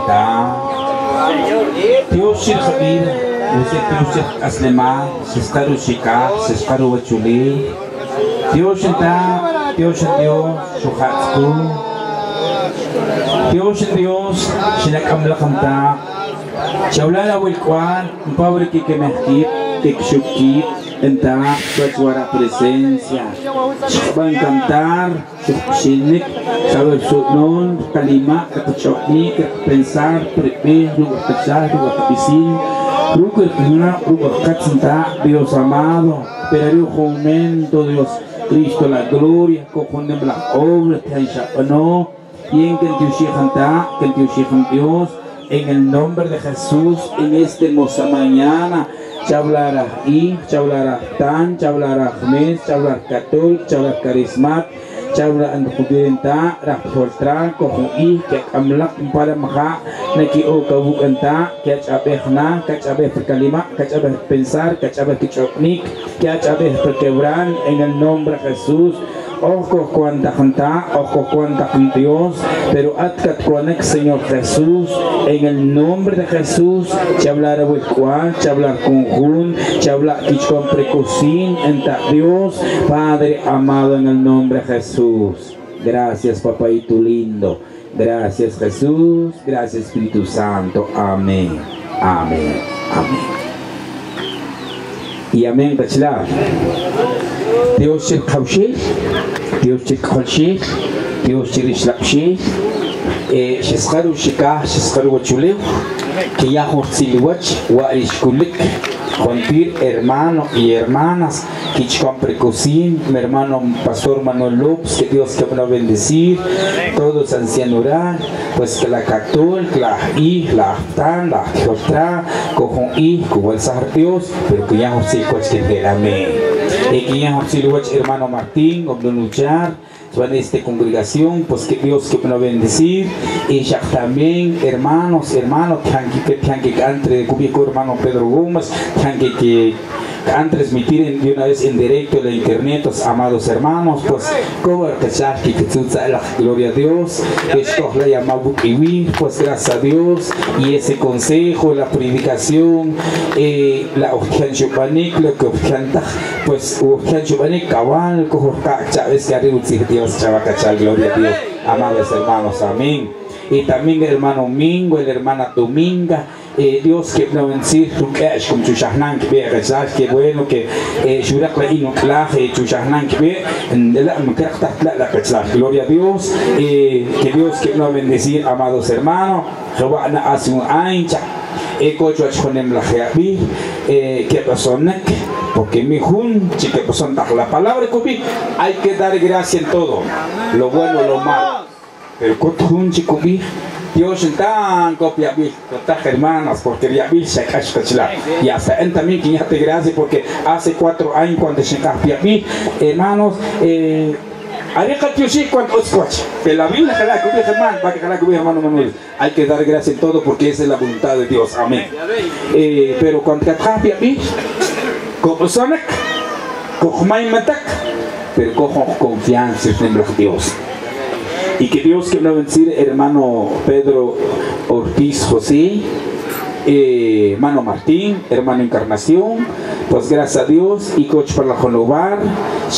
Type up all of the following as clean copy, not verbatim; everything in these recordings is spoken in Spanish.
ta. Dios shirkhabir, usted Dios aslema, siskaru shika, siskaru wachuli. Dios ta, Dios shuhatku. Dios shinakamlakamta. Chaulala wilkwan, pobre que mehkip, que shukip, enta suara presencia. Van a cantar, shinik, saber su non, kalima, katachokni, pensar, preper, pensar, visin, rugo katsanta, Dios amado, pero un momento, Dios Cristo la gloria, cojonem la obra, te no, y en que el Dios canta, que el Dios Dios. En el nombre de Jesús, en esta hermosa mañana, chablara y, chablara tan, chablara mes, chablara catol, chablara carismat, chablara antukudirenta, rapoltra, cojo y, que amlak para maha, neki o kabukanta, que achabehna, que achabeh perkalima, que achabeh pensar, que achabeh kichoknik, que achabeh perquebran, en el nombre de Jesús. Ojo cuanta canta, ojo cuanta con Dios, pero atcat conex Señor Jesús, en el nombre de Jesús, te hablará huecuán, te hablar con Jun, te hablar con precocín, en Dios, Padre amado, en el nombre de Jesús. Gracias, papaito lindo. Gracias, Jesús. Gracias, Espíritu Santo. Amén. Amén. Amén. Y amén, Bachla. Dios te cauche, Dios te colche, Dios te rislapche, Shesharu Shika, Shesharu Chule, que ya Hortziliwach, Warishkulik, Juanpir, hermano y hermanas, Kichcom Precocín, mi hermano Pastor Manuel López, que Dios te va a bendecir, todos ancianos orar, pues que la Catol, la I, la Aftan, la Jotra, Cojon I, como el Sahar Dios, pero que ya Hortziliwach que amén. Y que ya Hortziliwach, hermano Martín, Obdonuchar, van a esta congregación, pues que Dios que nos bendecir, y ya también hermanos, que entre cubierto hermano Pedro Gómez, que han transmitir de una vez en directo en la internet, los amados hermanos, pues como la gloria a Dios, pues gracias a Dios, y ese consejo, la predicación, la opción chupanik, lo que pues opción chupanik, cabal, es que arriba Dios, chavacachal, gloria a Dios, amados hermanos, amén. Y también el hermano Mingo, la hermana Dominga, Dios que nos bendiga, tú que es como Chushahnan que ve, que bueno que Shurak la inuklaje, Chushahnan que ve, la gloria a Dios, que Dios que nos bendiga, amados hermanos, Jehová hace un ancha, cocho chonem la jeabi, que personas porque mi jun, que son la palabra que hay que dar gracia en todo, lo bueno, lo malo, pero con chico Dios tan copia las hermanas porque ya vi se cachla y hasta en también que ya te gracias porque hace 4 años cuando se copia hermanos Arica tío sí cuando escucha pero la Biblia que la copia hermano para que la copia hermano Manuel hay que dar gracias en todo porque esa es la voluntad de Dios amén pero cuando te copia como sonek como mai matak pero con confianza en Dios. Y que Dios que nos bendiga, hermano Pedro Ortiz José, hermano Martín, hermano Encarnación, pues gracias a Dios, y coach para la Jonovar,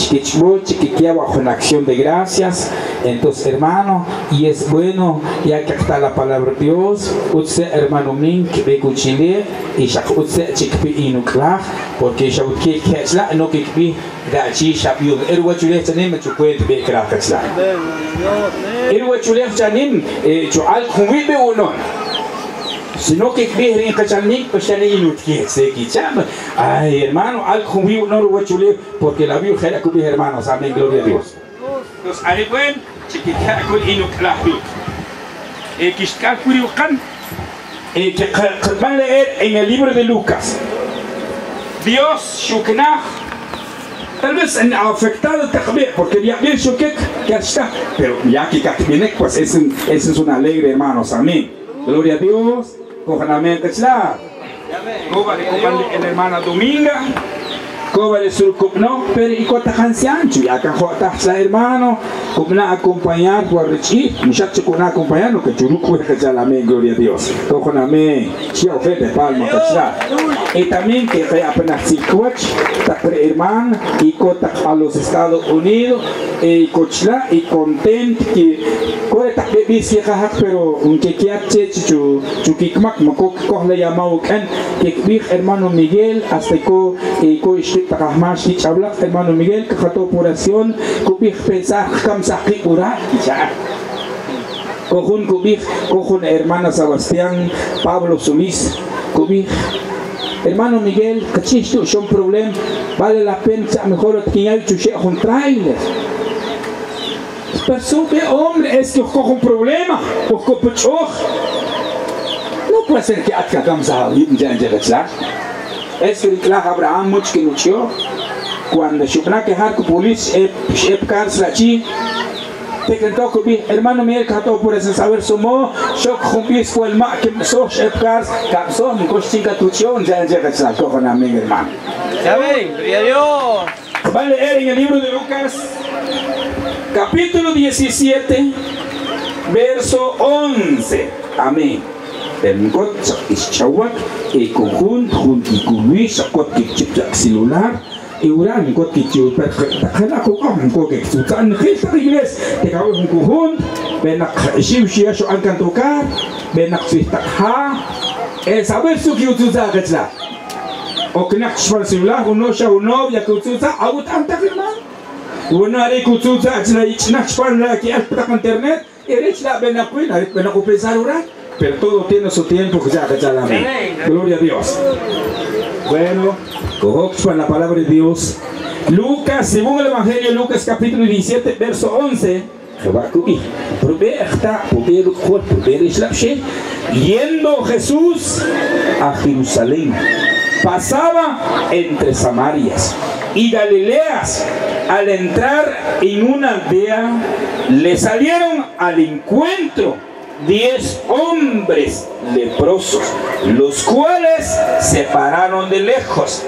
que bajo una acción de gracias, entonces hermano, y es bueno, ya que está la palabra de Dios, usted hermano Min, que ve cuchile, y ya usted chickpea inucla, porque ya usted que es la, no que ve, gachi, shapiu, erwachule, tanim, chukwet, ve krakachla. Erwachule, tanim, chual, kumibe unon. Sino que vienen cachalnik, pues ya ni inutque, se quichama. Ay, hermano, al convivo no lo voy a chule, porque la Virgen era con mis hermanos, amén, gloria a Dios. Entonces, ahí pueden, chiquita, con inuclahi. Quiscal Curiucan, que van a leer en el libro de Lucas. Dios, Shuknah, tal vez en afectado también, porque ya bien Shukek, que está, pero ya que Katbinek, pues eso es un alegre, hermanos, amén. Gloria a Dios. Cojan amén, que la hermana Dominga, cobre sur no, pero y cota cansiancho, ya que jota la hermano, como na acompañar por rechi, muchacho con acompañar lo que churuco es que ya la amén, gloria a Dios. Cojo na amén, si ofende palma, cachá. Y también que apenas si coach, hermano, y cota a los Estados Unidos, y cochla, y contento que cobre ta bebé si caja, pero un que quiere chukikmak, mako coge llamado que vi hermano Miguel, hasta que habla hermano Miguel que fue operación kubih pensar kam sakit ura ya kohun hermana Sebastián Pablo Sulis kubih hermano Miguel que es un problema vale la pena mejor que hay chuche con trailer pero que hombre es que cojo un problema o no puede ser que atka kam sakit ya es que Abraham mucho que luchó cuando Shukna que har polis cars la chi te cantó que hermano Miguel cantó por ese saber sumo shock jumpis fue el ma que so cars capso mi costinga tuchón ya que se la cojan a mi hermano ya ven gloria a Dios va a leer en el libro de Lucas capítulo 17 verso 11 amén el cot es chawak y conjunto junto con Luis cot que chip celular y uran cot que chip para que su tan gesta inglés que acabo un conjunto ven a shimshia so an tocar ven a fiesta ha es saber su que usa gatla o que na celular uno ya uno ya que usa auto tanta firma uno haré que usa gatla y na para que al para internet eres la ven a pensar uran pero todo tiene su tiempo que ya la gloria a Dios. Bueno, con la palabra de Dios. Lucas, según el Evangelio, Lucas capítulo 17, verso 11. Yendo Jesús a Jerusalén, pasaba entre Samarias y Galileas. Al entrar en una aldea, le salieron al encuentro 10 hombres leprosos, los cuales se pararon de lejos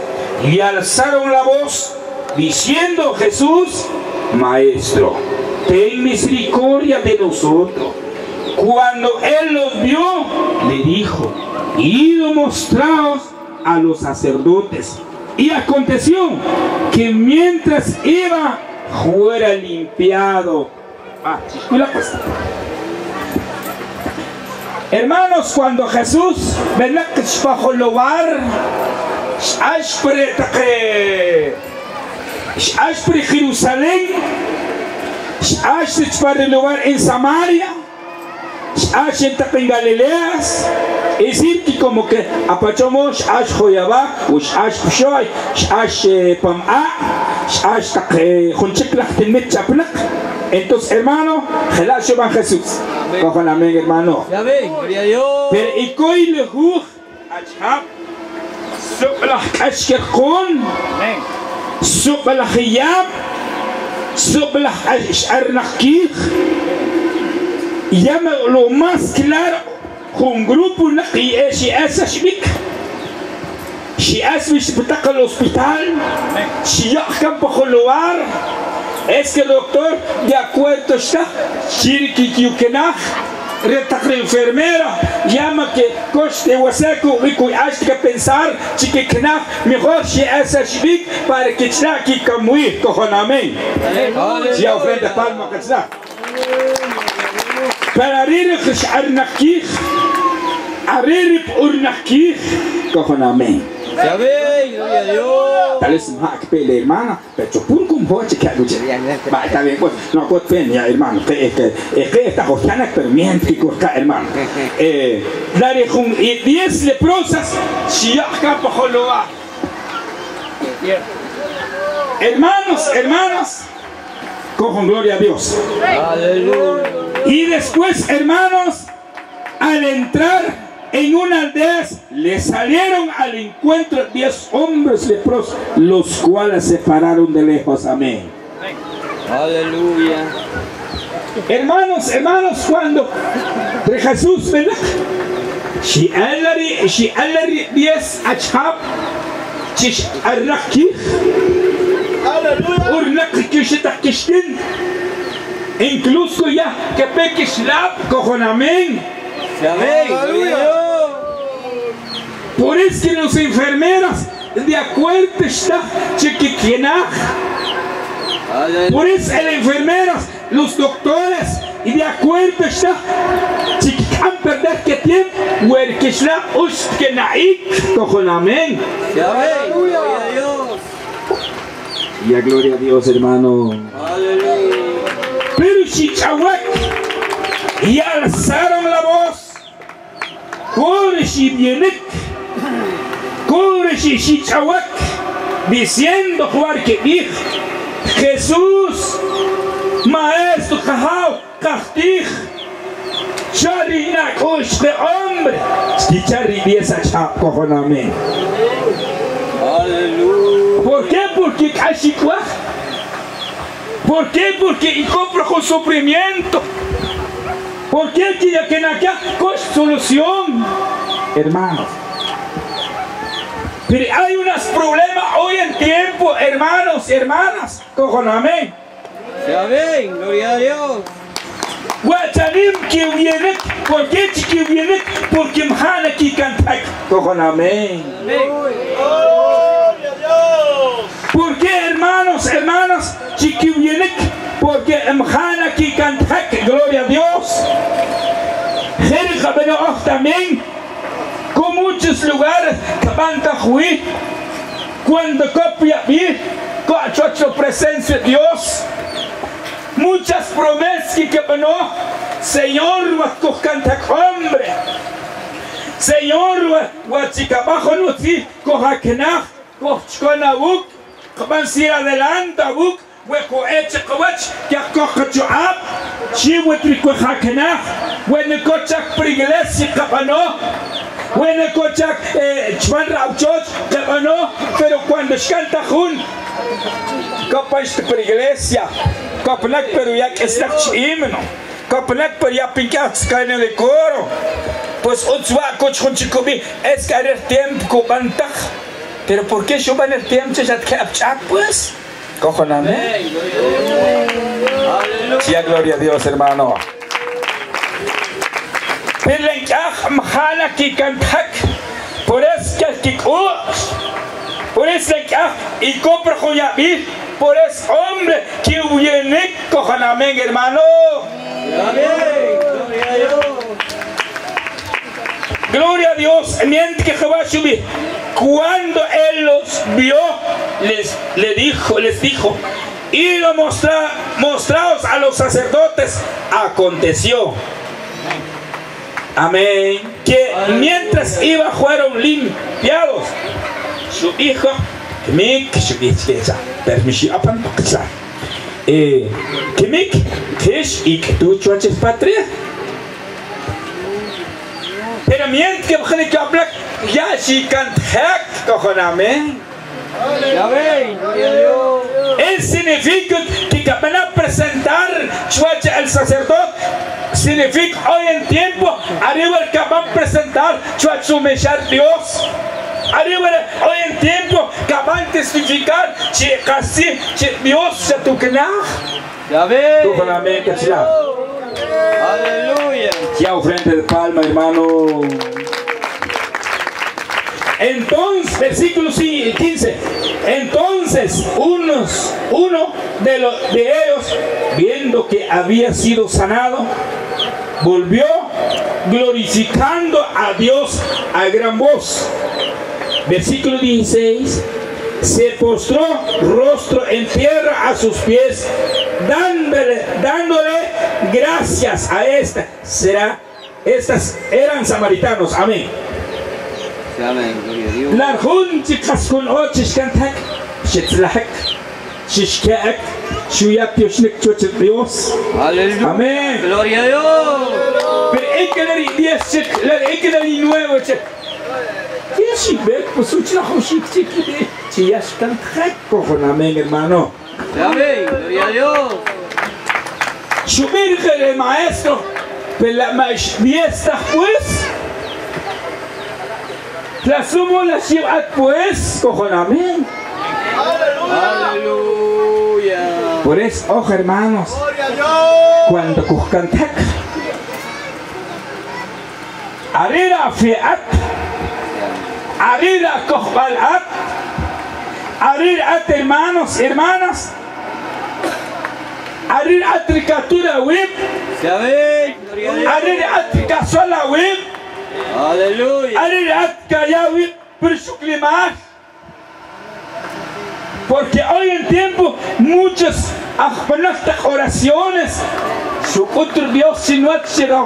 y alzaron la voz, diciendo: Jesús, Maestro, ten misericordia de nosotros. Cuando él los vio, le dijo: id mostraos a los sacerdotes. Y aconteció que mientras iba, fuera limpiado. Hermanos, cuando Jesús venía bajo el lugar, Jerusalén, para el lugar en Samaria, en Galileas, es decir, que como que apachamos, Joyabá, Pshoy, Pamá, entonces, hermano, Jesús va Jesús. Cojan amén, hermano. Ya ven, gloria a Dios. Pero y coi le jug, achab, sublah ashkerkon, sublah hiyab, sublah arnakir. Llama lo más claro, con grupo naqi si asashbik. Si asbish butaca al hospital, si yahkam bajo el lugar. Es que el doctor, de acuerdo está, Chiriqui Yukenaj, la enfermera, llama que coste hueseco, y hay que pensar, Chiquikenaj, mejor si es ashbik, para que está aquí camuir, cojon amén. Si ofrende palma que está. Para arir arnakij, arir urnakij, cojon amén. Ya ven, gloria a Dios. Tal vez más que pele hermana, pero pun cum boche que aluche. Va, está bien, pues no cot pen ya hermano, que está jodiana pero mientras que corta hermano. Dale con 10 leprosas, si ya acá bajo lo va. Hermanos, cojan gloria a Dios. Aleluya. Y después, hermanos, al entrar en una aldea le salieron al encuentro 10 hombres leprosos, los cuales se pararon de lejos. Amén. Aleluya. Hermanos, cuando Jesús ven, si alari 10 achab, chish arraki, incluso ya que peques lap cojon amén. Amén. Gloria a Dios. Por eso que los enfermeras de acuerdo está chiquiquinaj. Por eso las enfermeras, los doctores y de acuerdo está chiquican perder que tiempo huerquisla que naik cojon amén. Amén. Gloria a Dios. Y a gloria a Dios, hermano. Aleluya. Pero Chichawak y alzaron la voz. Koreshi Bienek, Koreshi Chichawak, diciendo Juan que dijo: Jesús, Maestro Jajao, Kastij, Charina Kosh de hombre, Chichari Biesa Chapo con amén. Aleluya. ¿Por qué? Porque Kashikwa. ¿Por qué? Porque compro con sufrimiento. ¿Por qué? Que no hay solución, hermanos. Pero hay unos problemas hoy en tiempo, hermanos y hermanas. Cojon amén. Amén. Gloria a Dios. Guachanim que viene, ¿por qué que viene? Porque mjana que cantar. Cojon amén. ¿Por qué, hermanos, hermanas? Chiquivinek, porque mjana aquí cantar, gloria a Dios. Jerja Benoch también, con muchos lugares, Cabanta Juí, cuando copia bien, con la presencia de Dios. Muchas promesas que Benoch, Señor, was canta hombre. Señor, was chicabajo no si, cojakenach, cochconabuk. Van a ir adelante, Abuk, hueco hecho coach, que acoge Joab, Chihuetrico Hakenach, when the cochak per iglesia capano, when the cochak Chwan Rauchot, capano, pero cuando canta Jun, copas per iglesia, copanak pero ya que está chimeno, copanak pero ya pinkas caen de coro, pues otzwa cochon chicobi, es que era tiempo bantaj. Pero ¿por qué yo van el tiempo ya que pues? Cojon amén. Sí, gloria a Dios, hermano. Pero mjana ki kantak, por eso que por eso que y compra joyabil, por eso hombre que viene cojon amén, hermano. Amén. Gloria a Dios. Gloria a Dios. Mientras que Jehová subir. Cuando él los vio, les dijo, y lo mostraos a los sacerdotes, aconteció. Amén. Que mientras iba fueron limpiados. Su hijo, Kimik, Kish y tu chuaches patria. Pero mientras que habla, ya si cantar, cojon amén. Amén. Gloria a Dios. Eso significa que van a presentar el sacerdote. Significa hoy en tiempo, arriba el que van a presentar su mechar Dios. Arriba hoy en tiempo, que van a testificar que casi Dios se tocará. Amén. Cojon amén, que sea. Aleluya. Ya ofrenda de palma, hermano. Entonces, versículo 15. Entonces, uno de ellos, viendo que había sido sanado, volvió glorificando a Dios a gran voz. Versículo 16. Se postró rostro en tierra a sus pies, dándole gracias a estas eran samaritanos. Amén. Amén. Gloria a Dios. Larjun chicas con oches cantac, shetlahak, shishkaak, shuyak yoshnik chochit Dios. Aleluya. Amén. Gloria a Dios. Pero hay que dar 10 chit, hay que dar 9 chit. ¿Qué es ver? Pues un chico chiquitito. Si ya están con amén, hermano. Amén. Gloria a Dios. Subir el maestro, pero la maestra pues. La sumo la ciudad pues, cojon amén. Aleluya. Por eso, ojo hermanos, cuando cantak, arira fiat, arira kohbalat, arira hermanos, hermanas, arira atricatura web, arira atricasola web, aleluya, arira atkaya web, persuklimar. Porque hoy en tiempo muchas oraciones, su otro Dios si no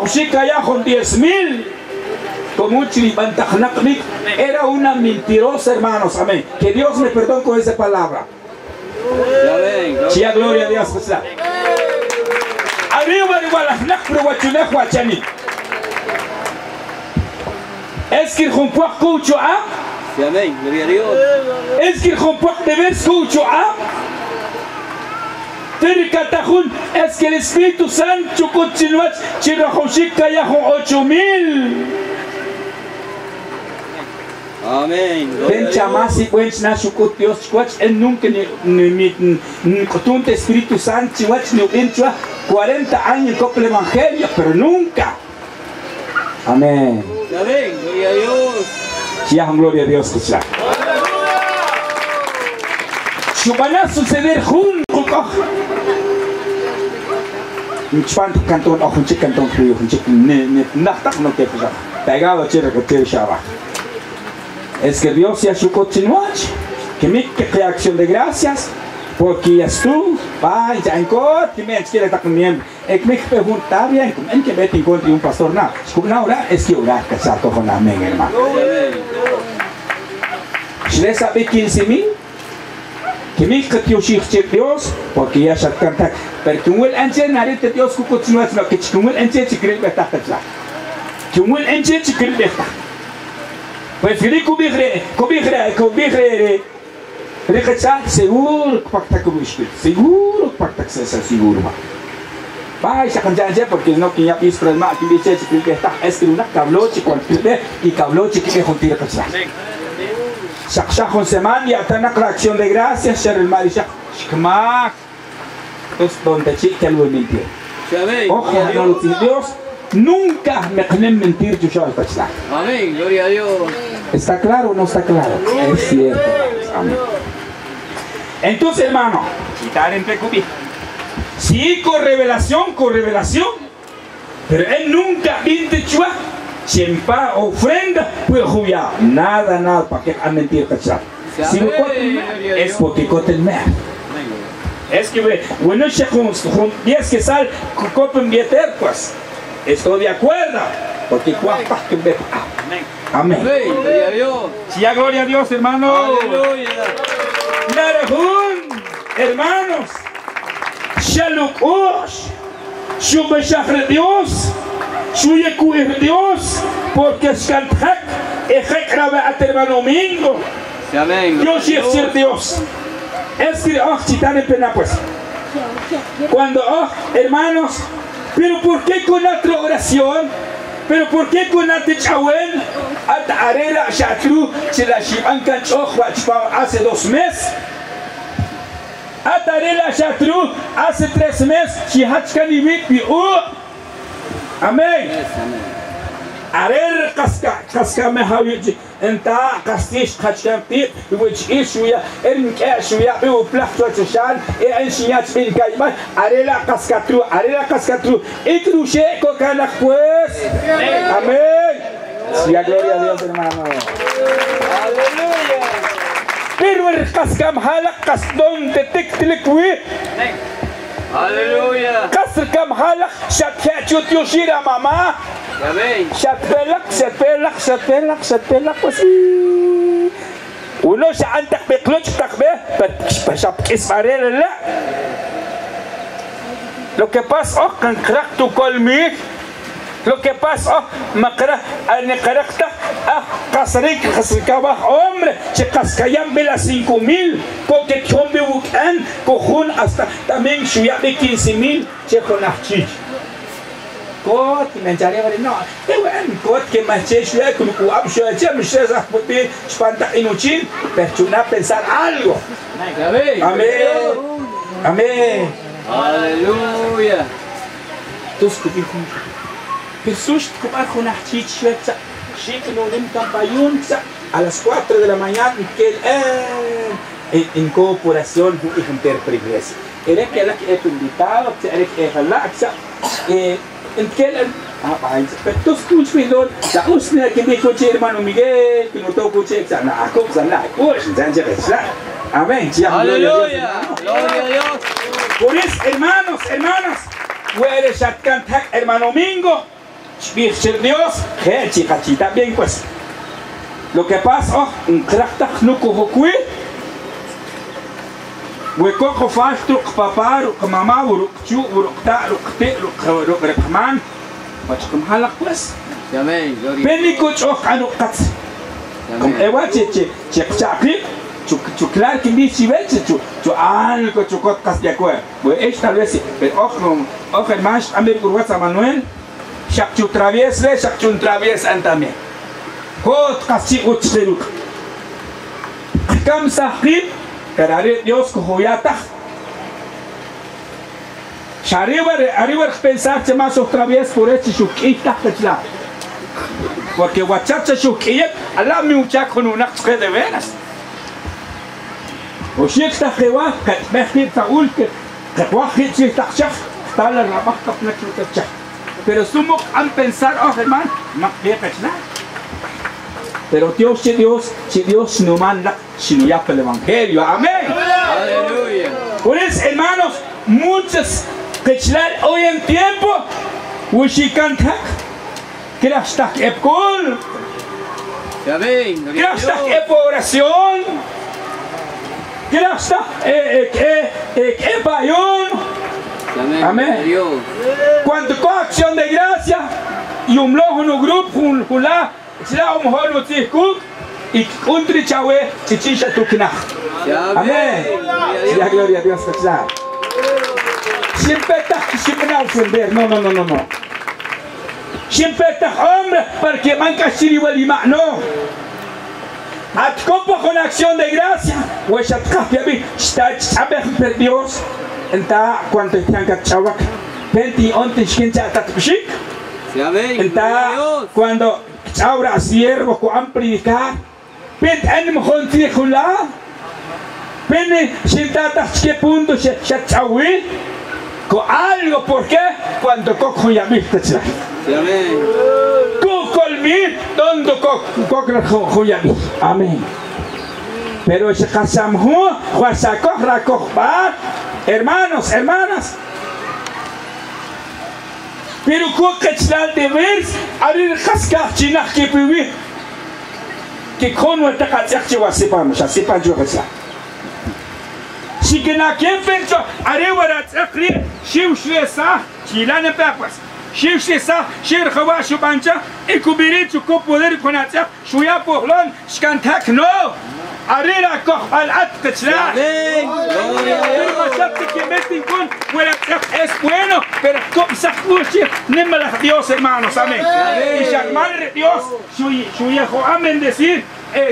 ya con 10,000, como era una mentirosa, hermanos, amén. Que Dios me perdone con esa palabra. Gloria a Dios. Es que con poco amén, gloria a Dios. Es que con poco de ver escucho es que el Espíritu Santo continúa ya con 8,000. Amén. Pencha más y buen nachukut Dios él nunca ni Espíritu Santo ni 40 años con el Evangelio, pero nunca. Amén. Amén, gloria a Dios. Gloria a Dios. Van a suceder juntos. Canton auch un chicken canton frío, un chicken no te fija. Pegado chile que te echaba. Es que Dios ya su continuación, que mi reacción de gracias, porque ya tú, vai, ya encontro, que me quiere estar conmigo. Es me pregunta bien, en que me encontré un pastor nada. Como na orar, es que orar que salto con amén, hermano. Si le sabe 15,000, que me que Dios, porque ya se canta, pero que un anche nadie te Dios que continúa, que un anche se cree que está casado. Que un anche se cree que está. Pues que seguro que pacta con usted, seguro que pacta que se seguro. Vai, se canjanja porque no que ya pis para más que dice que está es que una cabloche con pide y cabloche que es un tiro que está. Shakshah con semana ya está una reacción de gracias, ser el mar y shkmak. Es donde chica lo mintió. Ojo, no Dios nunca me pueden mentir yo al pasar. Amén, gloria a Dios. ¿Está claro o no está claro? Es cierto. Amén. Entonces, hermano, quitar en pecubí. Sí, con revelación, pero él nunca vinte chua, siempre ofrenda, pues juya, nada, para que a mentir cachar. Si lo coten, es porque coten mer. Es que, bueno, se con 10 que sal, copen bieter, pues, estoy de acuerdo, porque cuapa que ve. Amén. Gloria a Dios. Sí, gloria a Dios, hermano. Aleluya. Narajun, hermanos. Shalukosh, Shubashahre Dios, Shuyakuir Dios, porque es cantac, ejecraba a hermano domingo. Dios es ser Dios. Es que, citar en pena, pues. Cuando, hermanos, pero ¿por qué con otra oración? Pero ¿por qué con otra chawen? Hasta arela shatru, se la shiban canchoch, hace 2 meses. Atarela Shatru hace 3 meses, Shihachkani Witbi Amén. Arer Kaska Mehawi, and Ta Kastish Kachkampi, which is we are in cash, we are Plachshan, and Shiach in Kaiman, Arela Kaskatru, Ikrushe Kokanak pues. Amén. Sí, a gloria a Dios, hermano. Aleluya. Pero el cascam halak casdon detectlikwi. Aleluya. Cascam halak shatkachut yoshira mama. Amén. Shatpelak pasi. Uno sa antak bekloch takbe, pashap ismarel la. Lo que pasa kan crack tu colmi. Lo que pasa, macra, anecarecta, casaric, casicaba, hombre, se cascayan vela 5,000, porque chombe bucan, cojun hasta también suyabe 15,000, se conachich. Cot, me encharé, no, te ven, cot que manche suya, como cuab suya, me suya, porque espanta inuchin, pero chuna pensar algo. Amén. Amén. Aleluya. Tus cubijos. Jesús cubajo na chichueta. Chico no den campayunza. A las 4 de la mañana que en incorporación y interpriglesia. Eres que la que he invitado, eres que es la en que tu escuchas la usna que me coche hermano Miguel que no toco che na ako na pues ya amén. Aleluya. Gloria a Dios. Por eso, hermanos, hermanas, puedes cantar hermano Mingo, Dios, que chica bien pues. Lo que pasa, un crafta no cojo cui. ويكون فاشت بابا ماما ورقتشو ورقتا رقتي رقمان واشكم هلا كويس Amén. Gloria. بيني كوتش اوك عنو قط كم ايوا تشي تشاكلي تشو كلار كندي شيبت تشو ان كوتشو كوت قص يكو وايش تلبسي اوك الماش امير كروات مانويل شاك تشو ترافيس لي شاك تشو ترافيس انتامي كوت قصي اوتشيروك كم صاحب Carare Dios cojoyata. Arriba pensar que más otra vez por este chuquita petla. Porque guachacha chuquilla, Allah me ucha con una que de veras. O si está jewa, que me quita ul que guajit si está chaf, está la rabaja con la chucha. Pero sumo han pensar, oh hermano, no quiere petla. Pero si Dios no manda, si no ya para el evangelio, amén. Aleluya. Por eso, hermanos, muchos que hoy en tiempo, Ushikantak, que hasta que epcol, Amén. que hasta que oración, que hasta que payón, amén. Dios. Cuando con acción de gracia y un logo en un grupo, un la. Sila umhol utzikuk y country chawe chichisha tukna. Amén. La gloria a Dios. Siempre está siempre ofender. No. Siempre está hombre para que manca siriwalima. No. Atcopo con acción de gracia. Hueshat kafiabi. Está sabe per Dios. Enta cuando están cachawak. Penti onte skincha tatpshik. Enta cuando ahora siervos que han predicado, pen anim honti khula, pen sintata que punto se chawi, con algo porque cuando cojo ya viste cha. Amén. Colmi donde cojo ya vi. Amén. Pero ese casamhu, huasaco racobar, hermanos, hermanas. Pero que chal de ver, abrir casca china que piwi, que con nuestra casa que va a separarnos, a separar yo que sea. Si que na quien pensó, arriba la tsakri, shivshesa, chilane papas, shivshesa, shir khawash bancha, e kubiri chuko poder con atsak, shuya pohlon, shkantak no. Arriba cojo al atquechla. Amén. Gloria a Dios. Que meten con es bueno, pero como se escucha, no Dios, hermanos, amén. Y llamarle Dios, su hijo, amén, decir,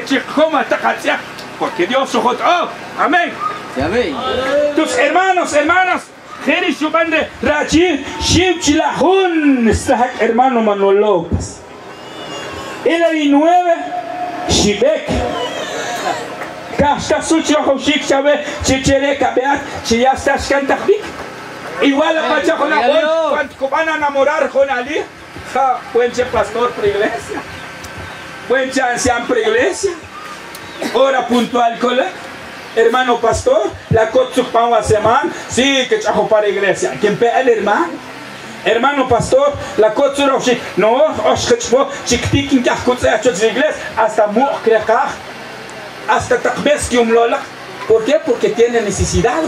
chicoma tacachia, porque Dios su hijo, amén. Amén. Tus hermanos, hermanas, Jeri Shubande, Rachi, Shimchilahun, está hermano Manuel López. El 9, Shibek. Hasta su chico chic sabe chichere cabeat si ya estás cantando igual la pacha con la cuando van a enamorar con Ali buen pastor por iglesia buen anciano por iglesia hora puntual con la hermano pastor la coche para la semana sí que chajo para iglesia quien pe el hermano pastor la coche no os que chiquitín que coche a la iglesia hasta mu crecar hasta takbes que lola. ¿Por qué? Porque tiene necesidad.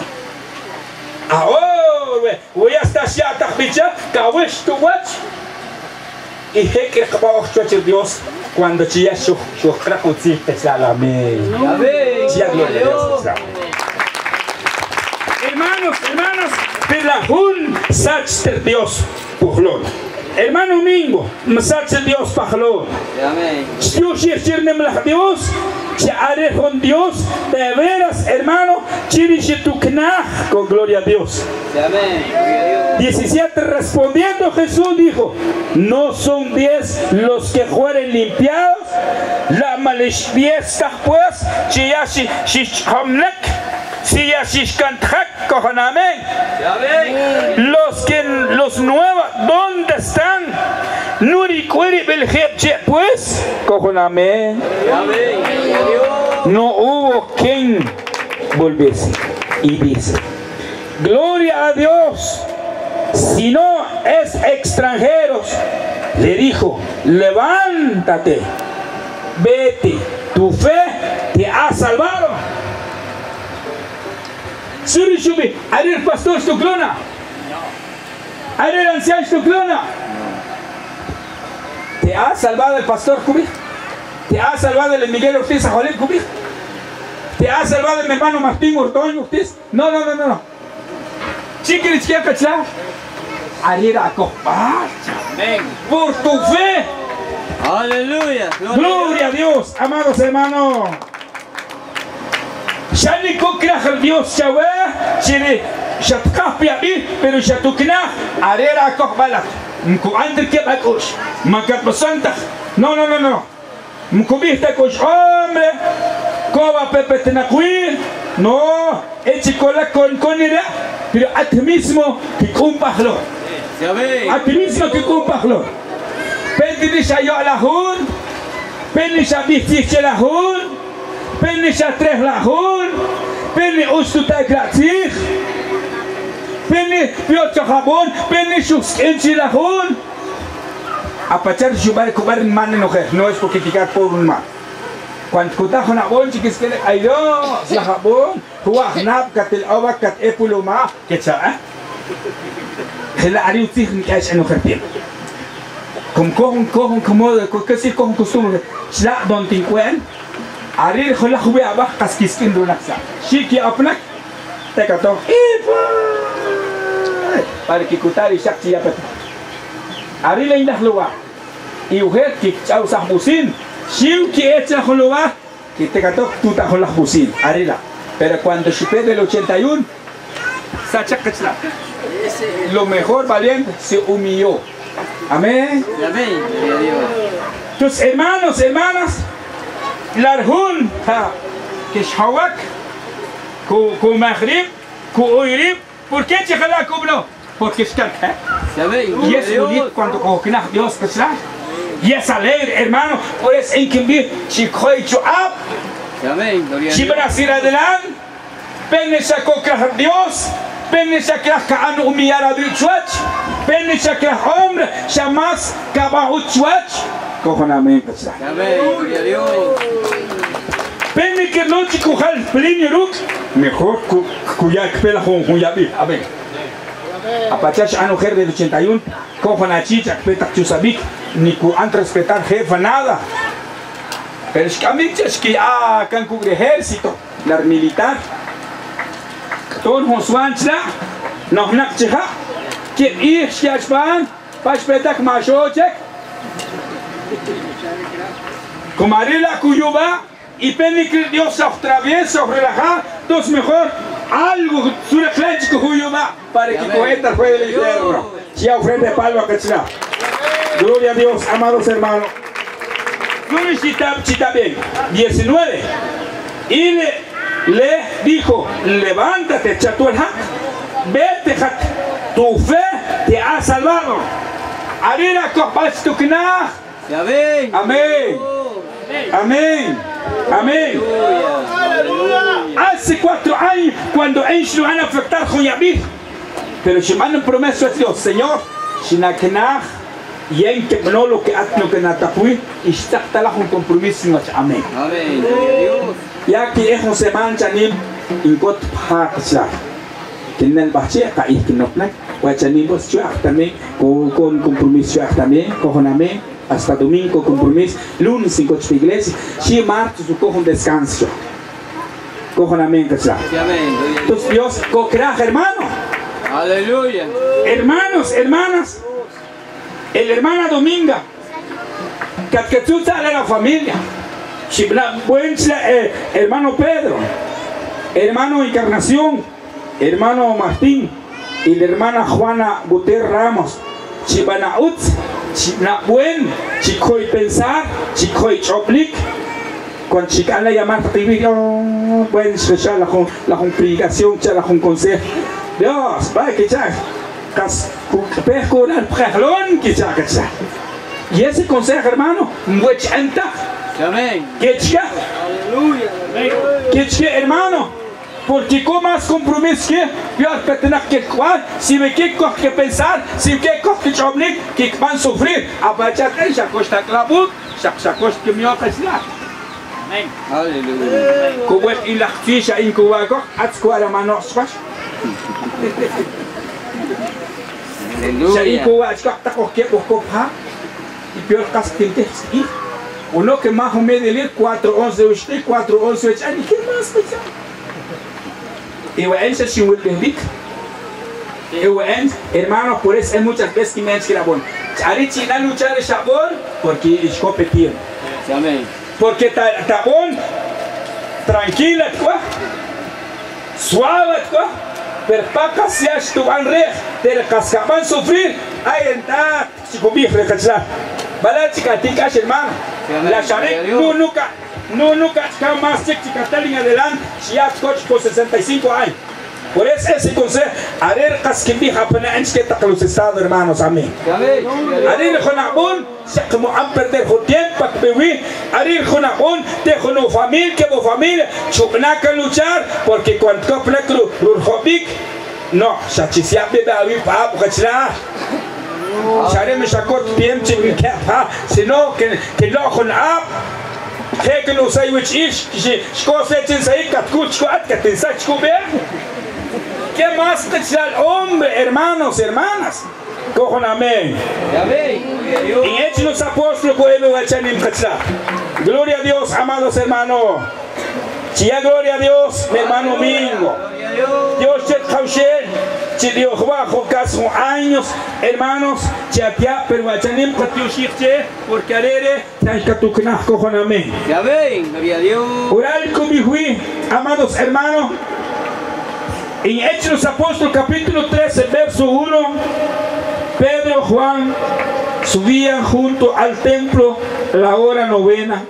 Ahora, voy hasta allá takbicha, kawish tu watch. Y he que acabamos de Dios cuando chilla su cracutzi amén. Amén. Chilla gloria a Dios. Hermanos, hermanas, de la hun sach Dios, puhlon. Hermano Mingo, mensaje Dios pajalo. Amén. Dios, si haré con Dios, de veras, hermano, con gloria a Dios. Amén. 17 respondiendo Jesús dijo, no son 10 los que fueren limpiados, la malishviesta pues, si ya los nuevos, ¿dónde están? Nuri Cueri Beljeche, pues, cojoname. No hubo quien volviese. Y dice, gloria a Dios. Si no es extranjeros, le dijo, levántate, vete, tu fe te ha salvado. Suri Shubi, ¿hay el pastor Stuclona? ¿Hay el anciano Stuclona? ¿Te ha salvado el pastor Cubi? ¿Te ha salvado el Miguel Ortiz Ajolín Cubi? ¿Te ha salvado el mi hermano Martín Ortoño Ortiz? No. Chiquirich que cachar. Arira Copar. Por tu fe. Aleluya. Gloria a Dios, amados hermanos. Shani Kokraj Dios Chawé, Chiri Shatkapia bi, pero Shatukna, Arera Kopbala. Mku Andre Kebakosh, Makapasanta. No. Mkubista Kosh, hombre, Koba Pepe Tenakuil. No, Echicola con ira, pero a ti mismo que cumpajlo. A ti mismo que cumpajlo. Pendinisha yo la hun, Penisha Bistiche la hun. Penny Shatrech Lahun, Penny Ustutai Gratzich, Penny Piotr Jabón, Penny Shus Enchi Lahun. A pachar Shubar Kubar man enojer, no es porque criticar por un man. Cuando kutajo na bon chiquis que aydo, si jabón, huaj nab katil awa kat epuluma, que cha, Hela ariutzich ni cash enojer bien. Como que si con costumbre, Shla don tincuen. Arir khola khube abah kaskiskin dunaksa shiki apnak tekato para que kutari shakti yapat Arir la indah luwa y ujet ki chau sahbusin shiu ki echa khuluwa que tekato tuta khola busin arila pero cuando chupe del 81 sachakachla lo mejor valiente se humilló. Amén. Amén. Tus hermanos, hermanas, Larhun, que Shawak, ku Maghrib, ku Uirib, ¿por qué Chechala Kubno? Porque es que, y es bonito cuando coquina Dios que será, y es alegre, hermano, pues en que vi, Chikhoy Chuab, Chibrasir adelante, Penesha Kokra Dios, Penesha Kraka humillar a Bichuach, Penesha Krak hombre, Shamas Kabahuchuach. Cojoname, Gloria a Dios. Pene que no chicojal pelinho ruk, mejor cuya pela con yabi. A ver. Apachash anojer del 81, cojona chicha, peta chusabik, ni cu an respetar jefa nada. Pero es que a mí es que can cubre ejército, la militar. Ton Hoswanchla, no nakcheha, que ir shachban, pachpetak machochek. Como Arila Cuyuba y Penny que Dios otra vez relajar, entonces mejor algo suraclántico Cuyuba para que coheta fue el infierno. Si ofrende palma a Cachina. Gloria a Dios, amados hermanos. Chita bien. 19. Y le dijo, levántate, Chatuelha, vete, tu fe te ha salvado. Arila Kopastukna. Amén. Amén. Amén. Amén. Hace 4 años, cuando ellos lo van a afectar con Yabir, pero si mandan promesa a Dios, Señor, si no y en que no lo que natapui, y está un compromiso. Amén. Amén. Ya que ellos se manchan en got paksa, que en el bache caí que no plan, guachanim vos también con compromiso también, con amén. Hasta domingo compromiso, lunes en coche iglesia, si martes su cojo un descanso. Cojo la mente, entonces Dios cogerá, hermano. Aleluya. Hermanos, hermanas, El hermana Dominga, Catquetuta de la familia, hermano Pedro, hermano Encarnación, hermano Martín y la hermana Juana Guter Ramos, Chibana Ut, Chibna Buen, Chicoy Pensar, Chicoy Choplik, cuando chica la llamar buen especial la complicación, la consejo. Dios, va que ya, pescurar prejlón que ya. Y ese consejo, hermano, much anta. Amén. Que chica, Aleluya. que chica, hermano, porque con más compromiso que yo al tener que jugar, si me quiero que pensar, si me quiero que choblik, que van a sufrir, a bachar ella costa clavo, se costa que me va a pasar. Amén. Aleluya. Como el la ficha en Cubaco, a escuela manos faz. Jadi Cuba está cogiendo copa y peor casi que aquí. Uno que más o menos el 411 de usted, 411 de usted, ¿qué más pasa? Y bueno, se sigue el dic. Y bueno, hermanos, por eso hay muchas veces que me han escrito bueno. Ahorita no luchar el sabor porque es competir. Amén. Porque está bon, tranquila, suave, pero para que seas tu anre, te cascaban sufrir, ahí está, si comí recachar. Vale, chica, ticas, hermano. La charé, nunca, jamás chica, talín adelante, si ya coche por 65 años. Por eso ese consejo, a ver, casquimbi, japona, antes que te los estados, hermanos, amén. Arir Jonabun, se como han perder su tiempo, Arir Jonabun, te con familia, que familia, chupnaca luchar, porque cuando copla Rurjobik, no, Shachisia bebe a vivir para Bukachla. Share me shakot tiempo, sino que no con ab. Que no say which is, que se echen sair, que te sach comer. ¿Qué más especial, hombre, hermanos, hermanas? Cojan amén. Y hecho los apóstoles gloria a Dios, amados hermanos. Chia gloria a Dios, mi hermano Mingo. Dios te causé, si Dios bajo caso años, hermanos, chatia, pero achanim katiushirche, porque arere, tankatukna, cojan amén. Gloria a Dios. Orar con mi juicio, amados hermanos. En Hechos de los Apóstoles, capítulo 13, verso 1, Pedro y Juan subían junto al templo la hora novena,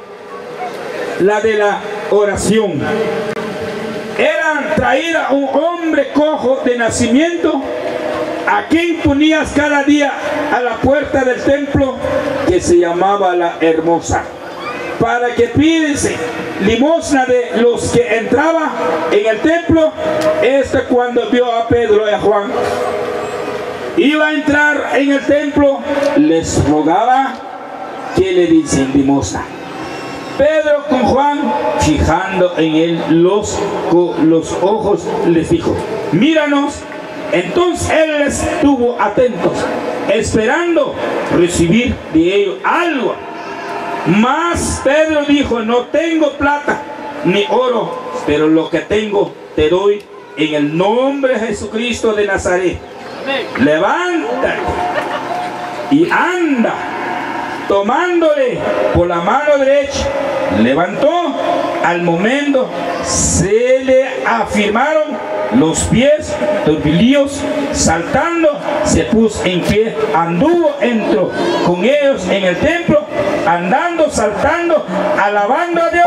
la de la oración. Eran traída un hombre cojo de nacimiento, a quien ponías cada día a la puerta del templo, que se llamaba la Hermosa, para que pidiese limosna de los que entraban en el templo. Cuando vio a Pedro y a Juan, iba a entrar en el templo, les rogaba que le diesen limosna. Pedro con Juan, fijando en él los ojos, les dijo: míranos. Entonces él les estuvo atentos, esperando recibir de ellos algo. Mas Pedro dijo: no tengo plata ni oro, pero lo que tengo te doy. En el nombre de Jesucristo de Nazaret, levántate y anda. Tomándole por la mano derecha, levantó. Al momento se le afirmaron los pies turbilíos. Saltando, se puso en pie, entró con ellos en el templo, andando, saltando, alabando a Dios.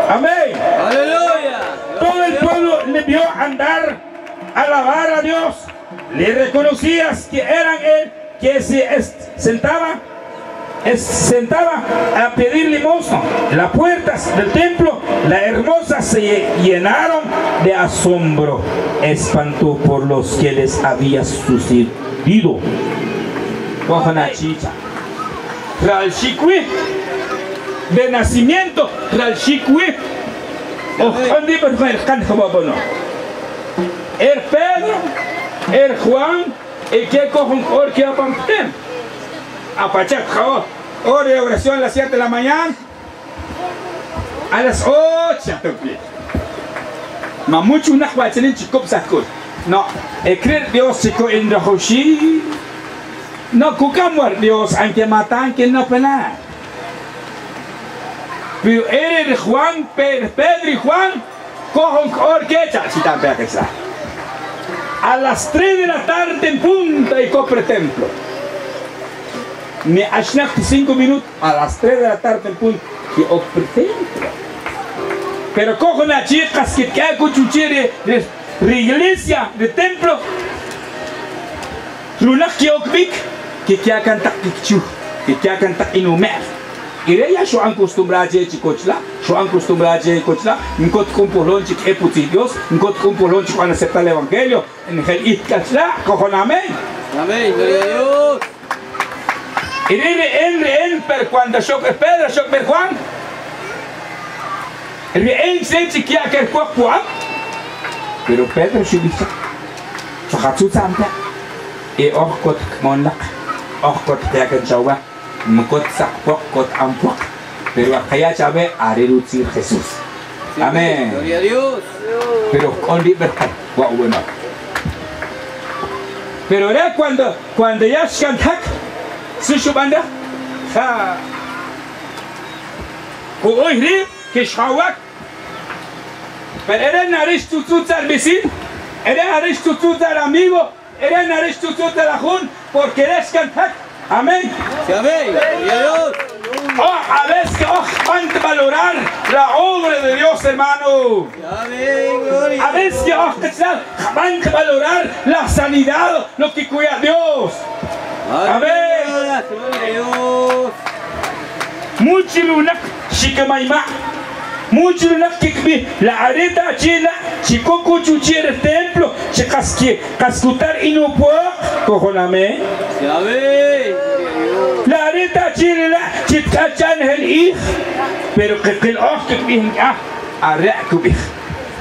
Amén. Aleluya. Todo el pueblo le vio andar, alabar a Dios. Le reconocías que eran él, que se sentaba a pedir limosna. Las puertas del templo, la Hermosa, se llenaron de asombro, espanto por los que les había sucedido. De nacimiento, el Pedro, el Juan, el que cojan porque apampten. Apachar, hora de oración a las 7 de la mañana, a las 8. Ma mucho una huachanin chico sacó. No, creer Dios chico en Rahoshi. No cucamor Dios, aunque matan que no pena. Pero eres Juan, Pedro y Juan, cojan orquesta, si tan pega que está. A las 3 de la tarde en punta y copre templo. Me ashnak 5 minutos a las 3 de la tarde en punta y copre templo. Pero cojo las chicas que hay cuchuchire de iglesia, de templo. Lunak que okbik, que hay cantar kichu, que hay cantar inumer. Y ella yo acostumbrada a chicochla, yo acostumbrada a chicochla, encont compolón chic Dios, encont compolón chic cuando acepta el evangelio, en el itkachla, cojon amén. Amén, gloria a Dios. Y en per cuando yo Pedro, yo per Juan, en se chiquia que el cuerpo, pero Pedro yo dice, fajatsu santa, y orkot mondak, orkot teaken chawa. Mekot sakpok kot ampok, pero akaya chabe arerutsir Jesús. Amén. Gloria a Dios. Pero con libertad, guau bueno. Pero era cuando ya shantak, su banda, ha. Hoy ri que shawak. Pero era nariz tututar vecino, era nariz tututar amigo, era nariz tututar ajun, porque era shantak. Amén. Sí, amén. Gloria a Dios. A veces que van a valorar la obra de Dios, hermano. Amén. Gloria. A veces que van a valorar la sanidad, lo que cuida Dios. Amén. Gloria a Dios. Mucho lunak shikamaima. Mucho lunak kikbi la areta china, chikoku chuchir el templo, chikaskutar inupuak, cojoname. Sí, amén. La areta china, chitkachan el hij, pero que el ojo que viene arre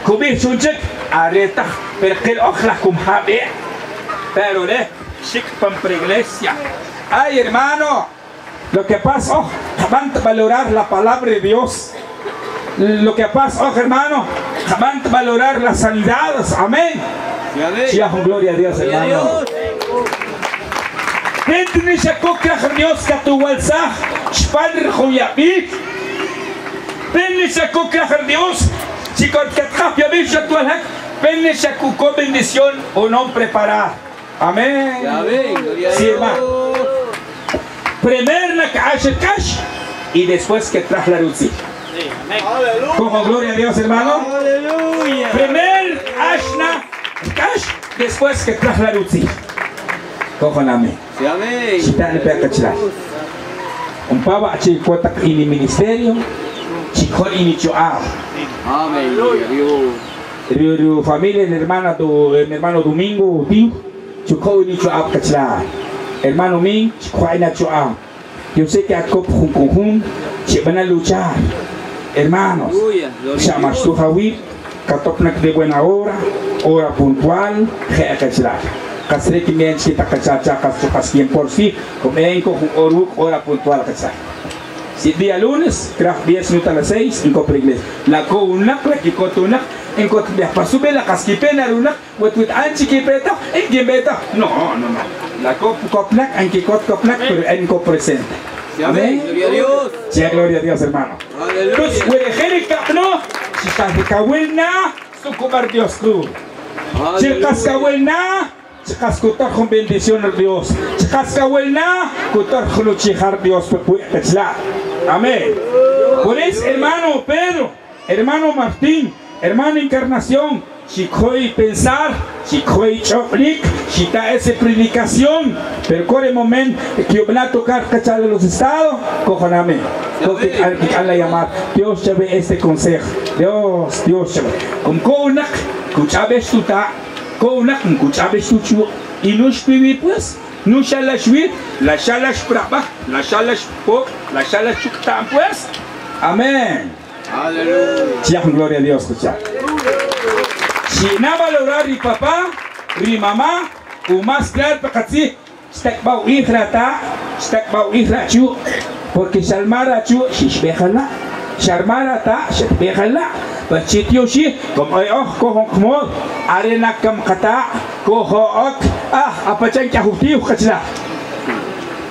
kubih chunchek areta, pero que el ojo la kumhabe, pero chic para iglesia. Ay, hermano, lo que pasa, van a valorar la palabra de Dios. Lo que pasa, hermano, van a valorar las sanidades. Amén. Sí, amén. Sí, gloria a Dios, Gloria a hermano. Dios. Pentni shakokra Dios que tu walsah, shpadr khoyabik. Pentni shakokra Dios, si con que yabik shatualhak, pentni shakuko bendición o no preparar. Amén. Sí, amén. Gloria a Sí, hermano. Dios. Primero la cash y después que trae la luz. Como gloria a Dios, hermano. Aleluya. Primer ashna cash, después que trae la luz. Cojoname. Sí, amén. Chitani pekachla. Un pava chikota ini ministerio, chikor ini choa. Amén. Gloria a Dios. Tu familia, mi hermano Domingo, tío, chikor ini choa kachla. Hermano Ming, chikor ini choa. Yo sé que a cop jun, van a luchar. Hermanos, Aleluya. Gloria a llamas Dios. tu Javid, catopnak de buena hora, hora puntual, kachla. Kasre que me enchita cachacha, cas 100%, como en hora puntual cachar. Si día lunes, craft 10 minutos a las 6, en copre inglés. La couna, la que cotuna, en cotuna, para subir la casquipena, luna, with anchiquipeta, en quiembeta. No. La copnac, en que copnac, pero en copresente. Sí, amén. Gloria a Dios. Sí, gloria a Dios, hermano. Entonces, Aleluya. huele no, si estás de cahuelna, su comer Dios tú. Si el cascahuelna, cascutar con bendición a Dios. Cascahuelna, cutar con luchar Dios. Amén. Por eso, hermano Pedro, hermano Martín, hermano Encarnación, si hoy pensar, si hoy choplik, si está esa predicación, pero corre momento que van a tocar cachar de los estados, cojan amén. Porque al llamar, Dios te ve este consejo. Dios te ve. Como conak, cuchabes tu ta. Kounak kuchabes tuchu inush piwi pues nu shalash wit la shalash praba la shalash pok la shalash chuktan pues amén. Aleluya. Sí, gloria a Dios, escucha. Si no valorar mi papá, mi mamá, o más claro para que stak bau ihrata, stak bau ihrachu, porque shalmara chu shishbejala, sharmara ta shishbejala. Bachitio shi, como como arena kam kata, cojo apa chan que ajutiu kachla.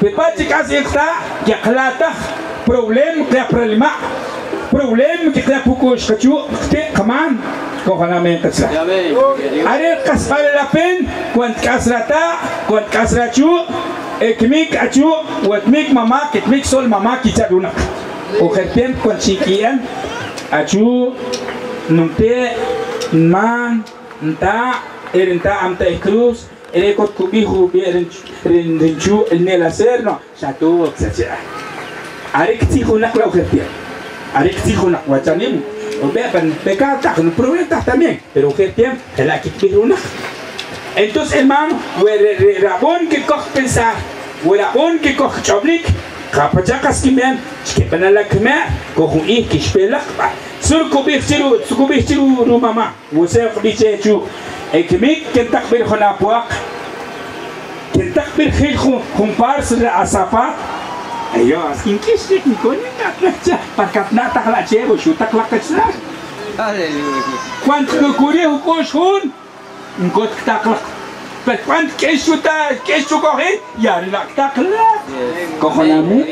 Pepachi casi está que aclata problema que problema problema que está poco escachu que caman cojonamente sa. Are kas vale la pena cuando casrata cuando casrachu ekmik achu watmik mama ketmik sol mama kichaduna. O kertem cuando chiquian achu nunte man nta erenta amta cruz erekot kubihu rinchu el nelacerno chato etcétera. Arikti hunak la kertem. Arikti hunak wachanim. O beban pecado no problema también, pero kertem el aquí hunak. Entonces hermano, rabón que coge pensar, rabón que coge chablik, capachakas kimen, que penala kmer, coge un ik que spela. Sur kubichiru rumama, você kubichechu, ekmik que takbir khona puak, que takbir khil compars la asafa. Ayo, askin kisik ni koni nakcha, parkatna takla chego, shutak lakachna. Aleluya. Quando correr o coxon, enquanto que está claro. Mas quando quer chutar, quer correr, e aí lá está claro. Cojoname.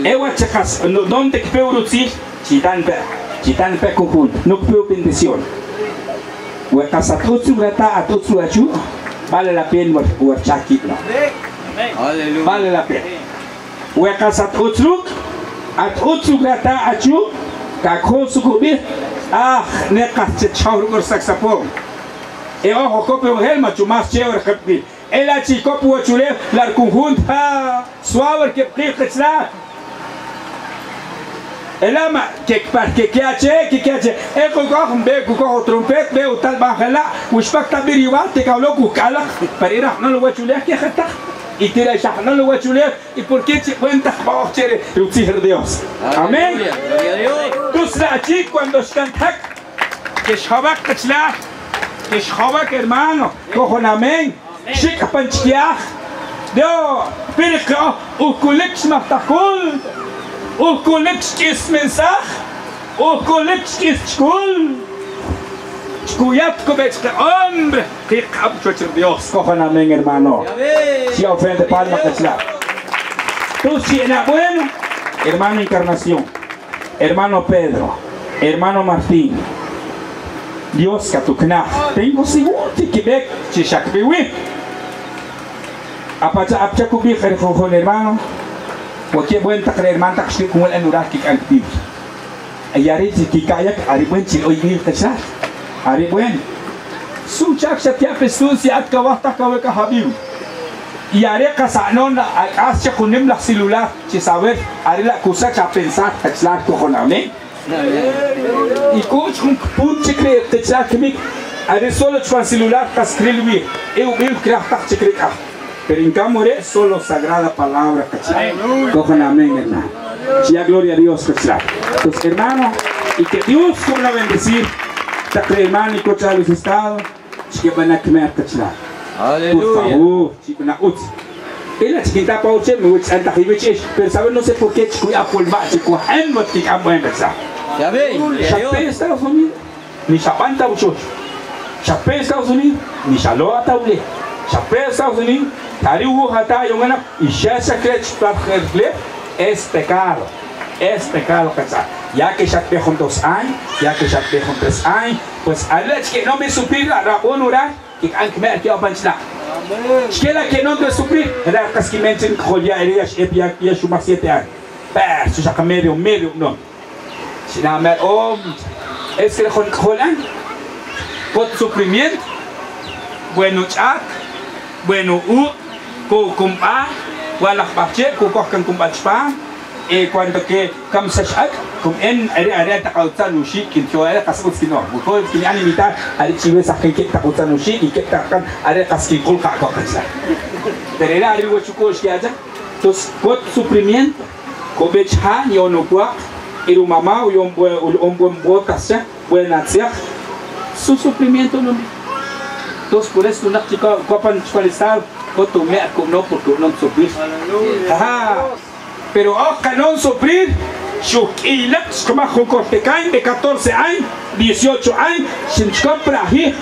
Eu acho que não tem que ver o luci, chitan pé com não que ver bendição. O casa tudo grata a tudo achu, vale a pena o achaki lá. Vale a pena. O casa tudo a tudo grata achu. Kakho sukubi ne kache chaur gor saxapon e ojo copo helma chumas chever khapbi ela chi copo chule lar conjunta suaver que priqsla ela ma que ache e ko be ko trompet be utal bahla وشبك تعبير يوات كاولو كالا فريرا no lo chule que khata y tira ya no lo chule y por qué te cuenta bajo chere lucir Dios amén. Entonces aquí cuando están que shabak kachla que shabak hermano cojon amén shika panchiach dio pirka u kulix mahtakul u kulix kis mensaj u kulix kis chkul chkuyat kobechka hombre que capcho Dios cojon amén hermano si ofrende palma kachla tú si era bueno hermano Encarnación, hermano Pedro, hermano Martín, Dios que tu knaf, tengo seguro que ve que shakbiwi. Apacha kubi kharifon hermano, porque buen takre hermano takshik como el anurak que activ. Ayari que kayak ari buen chi hoy vir kachar. Ari buen. Su chak shatia pesun si at kawata kaweka habib. Y haré casanon hacia kunim la celular que saber haré la cosa que a pensar texlar cojoname y coach un punto que texlar que me haré solo tu celular para escribir eu criar que criar pero en cambio solo sagrada palabra cojoname hermano si a gloria a Dios texlar pues hermano y que Dios como la bendecir ta hermano y cocha los estados que van a comer texlar. Por favor, chico na uti. Ela chiquita pa uche me uche anta hibiche, pero sabe no sé por qué chico ya por ba chico hemot que amo empezar. Ya ve. Chapé Estados Unidos, ni chapanta ucho. Chapé Estados Unidos, ni chalo ataule. Chapé Estados Unidos, tari u hata yongana y ya secret para es pecado. Es pecado pensar. Ya que chapé juntos hay, ya que chapé juntos hay, pues a la que no me suplir la rabón orar. Que anche me che ho pensato che non deve soffrire era che mention kholia erias epia ya shuma 7 anni per su sa medio no sina mer es que con kholan pot sufrimiento bueno chat bueno compa wala bache kan compa spa e quando che kam sashak como en área taqawtan ushi que yo era casco sino porque que yani mitad ari chive sakai que taqawtan ushi y que takan área casqui colca cosa pero era algo chuko que haya entonces pot sufrimiento cobecha yo no puedo ir un mamá o un buen boca buena hacer su sufrimiento no entonces por eso una chica copan cualizar foto me no porque no sufrir pero acá no sufrir Shukilak, como Jocotecain de 14 años, 18 años, sin compra ahí,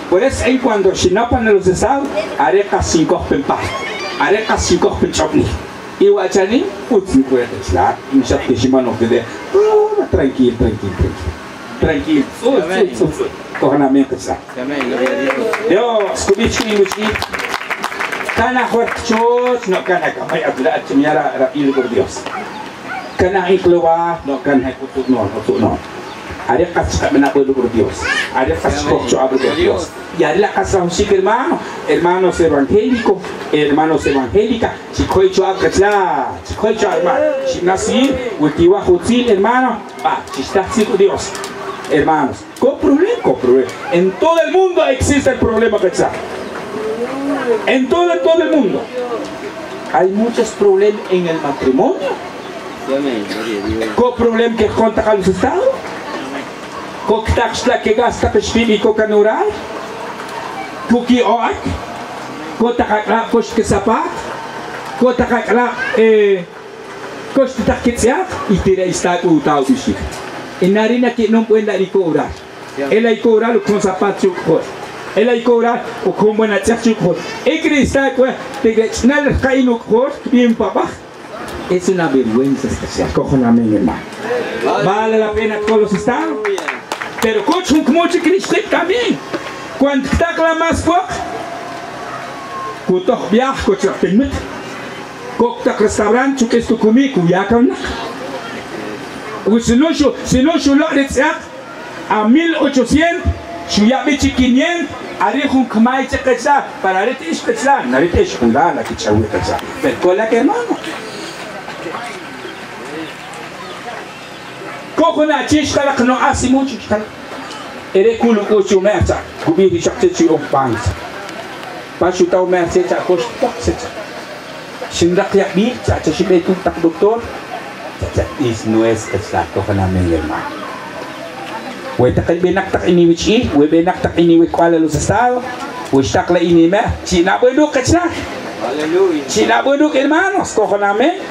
por eso en cuando Shinapan en los estados, haré casi 5 pempas. Areca si coge pinchopni. Y guachani, utsi puede estar. Y me chatte si mano que de. Tranquilo. Cojan a mí que está. Yo, escuché. Kana huerchos, no kana kamay abla chimiara rapil por Dios. Kana iklowa, no kana kutut no. Ada kasih menakuti por Dios. Ada kasih cocho por Dios. Y ada kasih musik hermanos evangélicos, hermanos evangélicas. Si cocho akatla, si cocho hermano, si nací, ultiwa jutil hermano, si está así con Dios. Hermanos, con problema. En todo el mundo existe el problema que está. En todo el mundo hay muchos problemas en el matrimonio. ¿Qué problema que cuenta con los estados? ¿Qué taxa que gasta pespili coca nural? ¿Qué oak? ¿Qué taxa que zapat? ¿Qué taxa coste taxa y tira está utau bishi? En narina que no puede dar y cobrar. Él hay cobrar con zapatos. Él hay cobrar o con buena chachuco. El cristal que nada cae no cor bien papá. Es una vergüenza especial. Cojan a mí, hermano. Vale la pena todos los estados. Pero cocho como Cristo también. Cuando está la más fuerte. Cuando viaja cocho tenmet. Cuando restaurante que esto comigo ya con. O si no yo lo decía a 1800. Si ya me chiquinien. Arihun kemai cekasa, para aritis kesa, naritis kula, lagi cawe kesa. Berkola ke mana? Kau kena cis kalau kena asimu cis kalau. Ere kulu kucu merca, kubi di cak ceci ompang. Pasu tahu merca cak kos tak cecak. Sindak yak bi cak ceci betul tak doktor. Cak is nues kesa kau kena mengelma. We takay benak tak ini wichi, we benak tak ini we kuala los estados, we tak la ini me, China bueno kachna. Aleluya. China bueno hermanos, cojoname.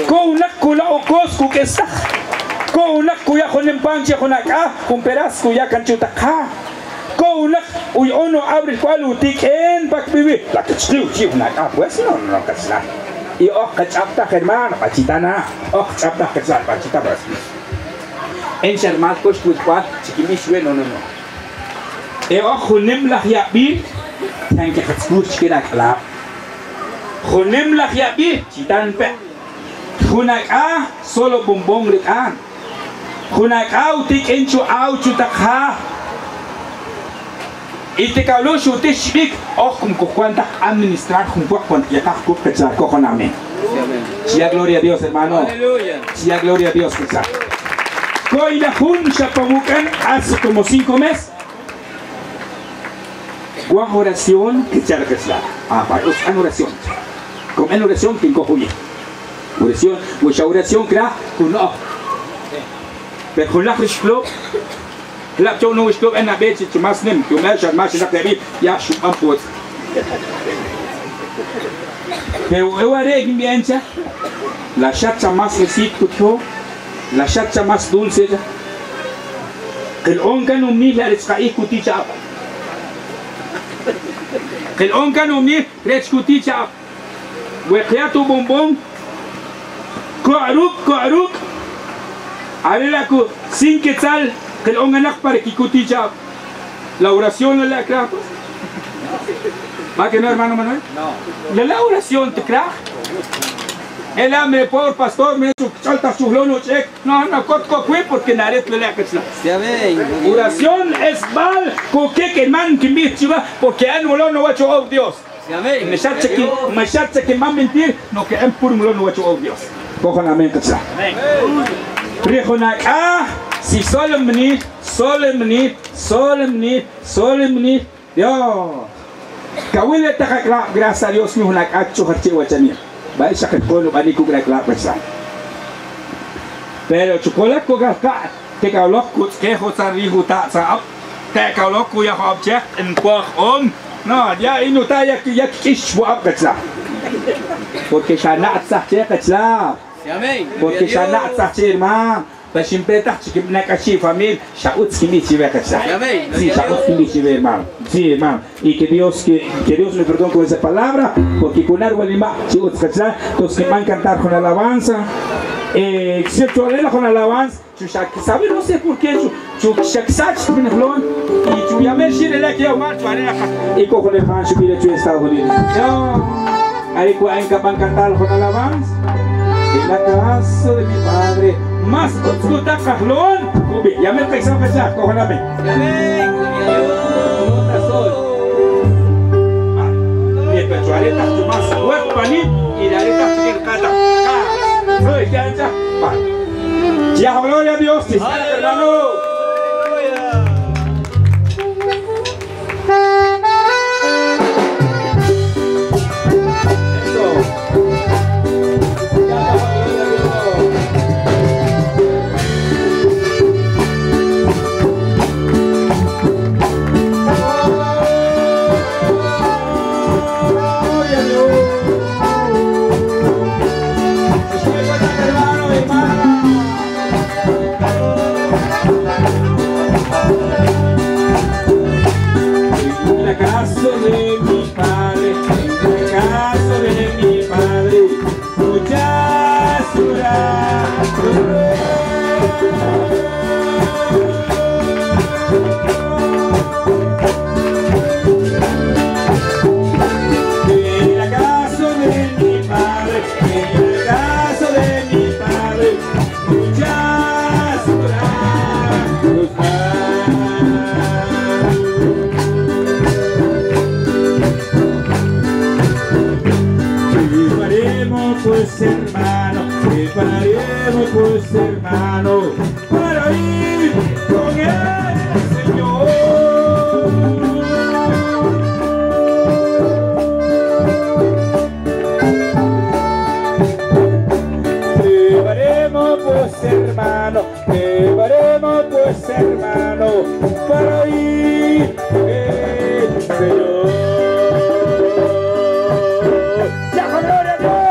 Ko unak kula okos ku kesa. Ko unak kuya konem panche konaka, kumperas kuya kanchutaka. Ko unak uy ono abre kualu tiken pak bibi. La kachlu chi unaka, pues no kachna. Y kachapta hermano, pachitana. Kachapta kachna, pachita bas. En Sharmat Koshkut Quat, Chikimishwe, no. Hunim Lahiabi, thank you for Chirakla. Hunim Lahiabi, Chitanpe. Hunaka, solo bombong rikan. Hunaka, take into out to Taka. Itekalo shutishik, Okum Kokwanta, administrar Humpuan, Yakakuk, Kokoname. Sia gloria a Dios, hermano. Sia gloria a Dios, quizá. Coina Hun Chapamucan hace como 5 meses. Guau oración que ya que está. Vamos a oración. Con en oración que cojoye. Oración, mucha oración que da con no. Pero con la club, la yo no es club en la beche que más nem, que más la que ya chupan por. Pero eu haré bien la chacha más recito la chacha más dulce. El oncan umni la rescaí cuticha. El oncan umni rescuticha. Huequeato bombón. Coaruk. Arela cu sin quetzal. El onganak para que cuticha. La oración la crack. ¿Va que no, hermano Manuel? No. La oración te crack. El hambre por pastor me salta su lono check. No, porque naret le lacasla. Oración es mal, que man que me chiva, porque han no va a Dios. Me chacha que man mentir, no que en puro no va a Dios. Cojan amén casla. Prejonak si solemni, Dios. Kawile takakla, gracias a Dios mi hunak acho harchewa chania. Baik sakit kono bani ku gerak lap besar. Pero chocolate ko gaka ke kalau ku ke hosan rihu tak saap ke kalau ku ya objek en kuah no dia inu ta ya kish buat besar. Porque sana sah cek besar. Porque sana sah cek mah Tashimpeta, chiquimnacachi, familia, shautskimi chivecacha. Sí, shautskimi chive, hermano. Sí, hermano. Y que Dios me perdone con esa palabra, porque con algo anima, chiutskacha, los que van a cantar con alabanza. Si tú alelas con alabanza, ¿sabe? No sé por qué, Chuxaxach, y tu yamer shirele que yo y cojo el pan, subir a Estados Unidos. Ahí van a cantar con alabanza. En la casa de mi padre, más oscura Carlón, ya me empezó a pensar, cójame. Ya ven, y el areta tu más hueco y la areta tu que cata. Ya, gloria a Dios, hermano. Pues hermano, para ir con el Señor. Preparemos pues hermano, para ir con el Señor. ¡Ya, gloria a Dios!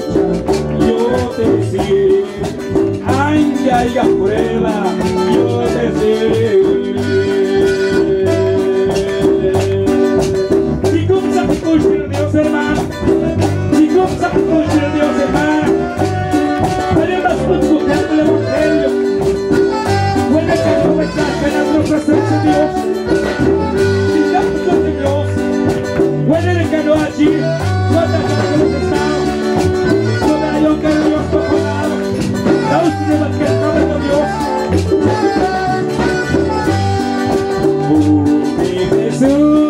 lucha, yo te seguiré. Aunque haya prueba, yo te seguiré. Y como sabe construir Dios, hermano, y como sabe construir Dios, hermano, haremos buscando el evangelio. Puede que aprovechar que la presencia de Dios, y la presencia de Dios, puede que no allí, no te hagas los estados, no te hagas que Dios te ha pagado, la última que estaba con Dios. Mi Jesús.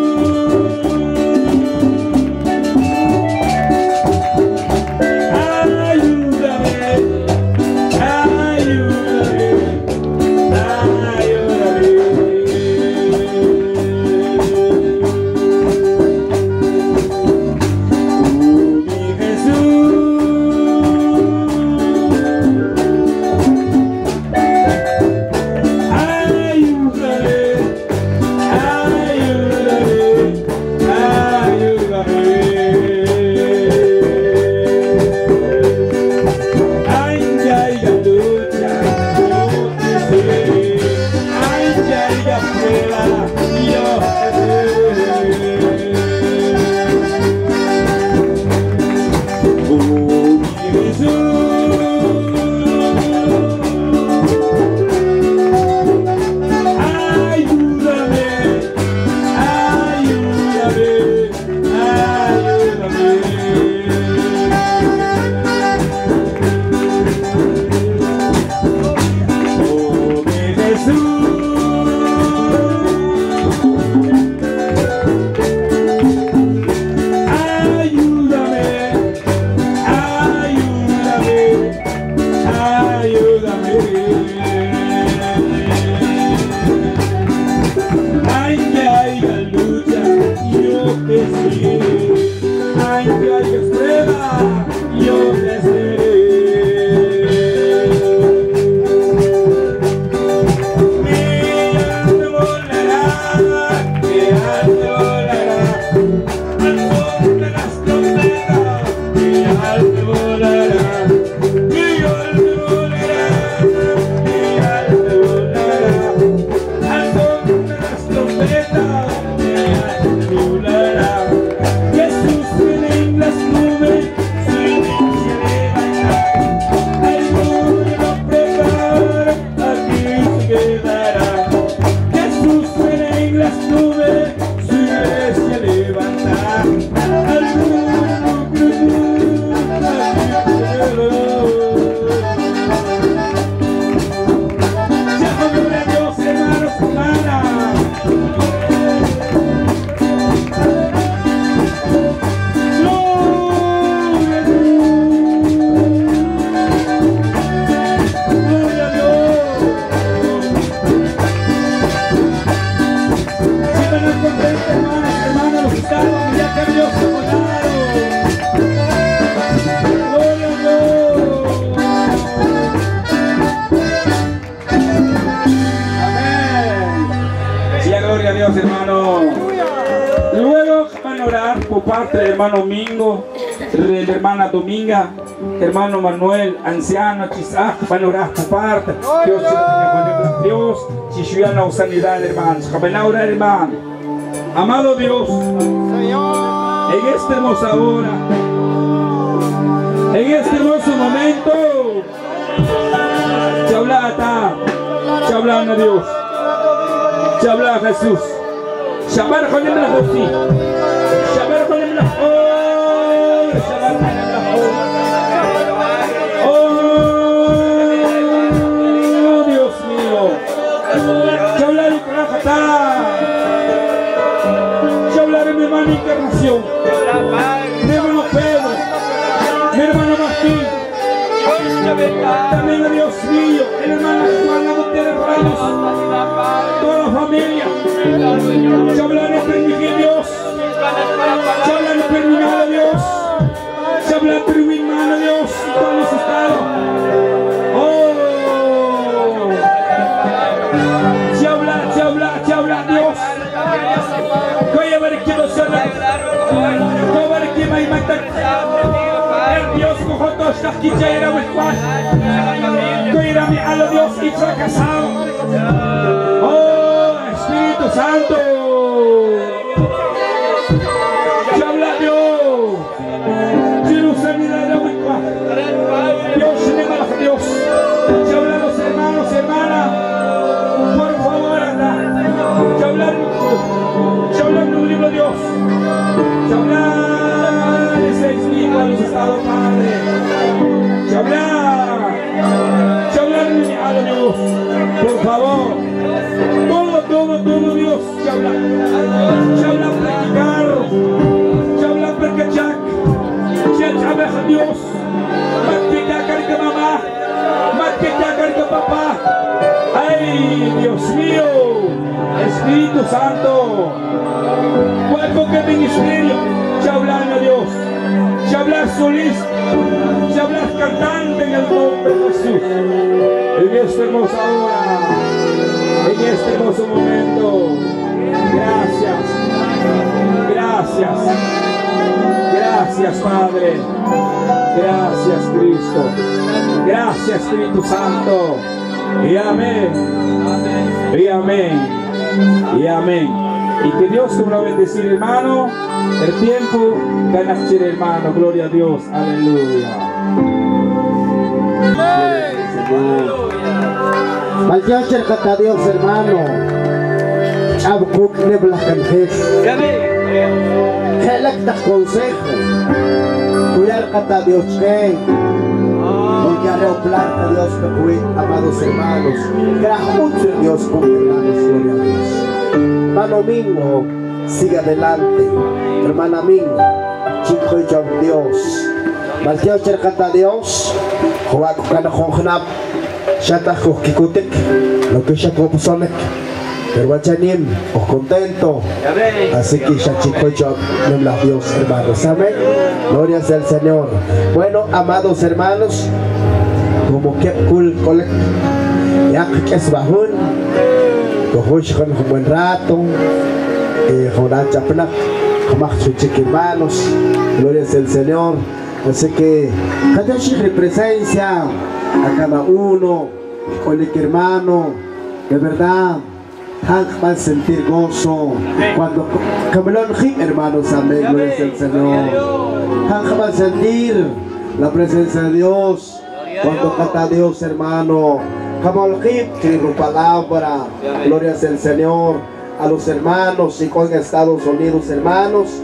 Hermano Mingo, hermana Dominga, hermano Manuel, anciano, quizás van a orar por parte. Dios, si yo no sanidad, hermanos, van a orar, hermano. Amado Dios, en esta hermosa hora, en este hermoso momento, te habla a Dios, te habla a Jesús, te habla con el justicia. Oh, Dios mío, yo hablaré con la yo hablaré mi hermana Encarnación, mi hermano Pedro, mi hermano Martín, también a Dios mío, el hermano Juan Montero Ramos, toda la familia. Yo hablaré por mi Dios, yo hablaré por mi hermano Dios, yo hablaré por mi hermano Dios, todos los estados. Dios. Voy a ver que no se el Dios cojo Dios, cuídame a los Dios y fracasado. Oh, Espíritu Santo. Ya habla Dios. Dios, Dios. Ya habla los hermanos, hermanas. Por favor, anda. Ya hablar en un libro Dios. Ya hablar ese espíritu a los estados, Padre. Ya hablar a Dios. Por favor. Todo Dios. Ya habla practicar. Ya habla percachar. Ya habla Dios. Más que ya carga mamá. Más que ya carga papá. Ay, Dios mío. Espíritu Santo. Cuerpo que ministerio. Ya hablar a Dios. Ya hablar solista. Ya hablar cantante en el nombre de Jesús. En esta hermosa hora. En este hermoso momento. Gracias. Gracias. Gracias, Padre. Gracias, Cristo. Gracias, Espíritu Santo. Y amén. Y amén. Y amén. Y que Dios te va a bendecir, hermano. El tiempo gana, hermano. Gloria a Dios. Aleluya. Maldios cerca Dios, hermano. Abukuk nebla canjes. Helak da consejo. Cuidar cata Dios que. Porque haré un plan que Dios me cuide, amados hermanos. Gracias Dios con hermanos, gloria a Dios. Hermano Mingo, sigue adelante. Hermana Mingo, chico y Dios. Maldios cerca Dios. Juaco cana jongnap. Shata kikutik, lo que ya compusonek, pero wachanim, os contento, así que ya chico yo, la Dios hermanos, amén, gloria sea al Señor. Bueno, amados hermanos, como que cool colect, ya que es bajón, cojones con un buen rato, con la chapna, como hermanos, gloria sea al Señor, así que cada presencia a cada uno, con el hermano, de verdad, van a sentir gozo cuando camelón hermanos, amén, gloria al Señor. Van a sentir la presencia de Dios cuando canta Dios, hermano. Camelón que su palabra, gloria al Señor. A los hermanos y con Estados Unidos, hermanos,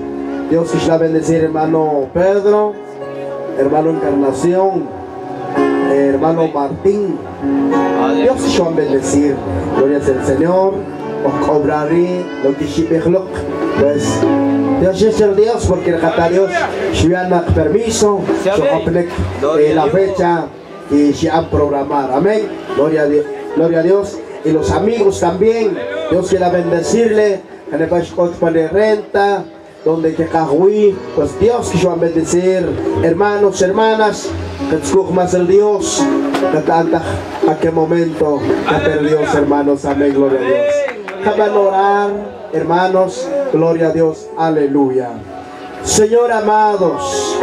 Dios les va a bendecir, hermano Pedro, hermano Encarnación, hermano Martín. Dios se va a bendecir, gloria al Señor. Os cobraré lo que se pues Dios es el Dios, porque el Dios se han permiso, la fecha y se han programado, amén, gloria a Dios, gloria a Dios. Y los amigos también, Dios quiera bendecirle, que le va a poner renta, donde que cajuí, pues Dios que va a bendecir, hermanos, hermanas, que escoge más el Dios, que tanta a qué momento que Dios, hermanos, amén, gloria a Dios. Acaban de orar, hermanos, gloria a Dios, aleluya. Señor amados,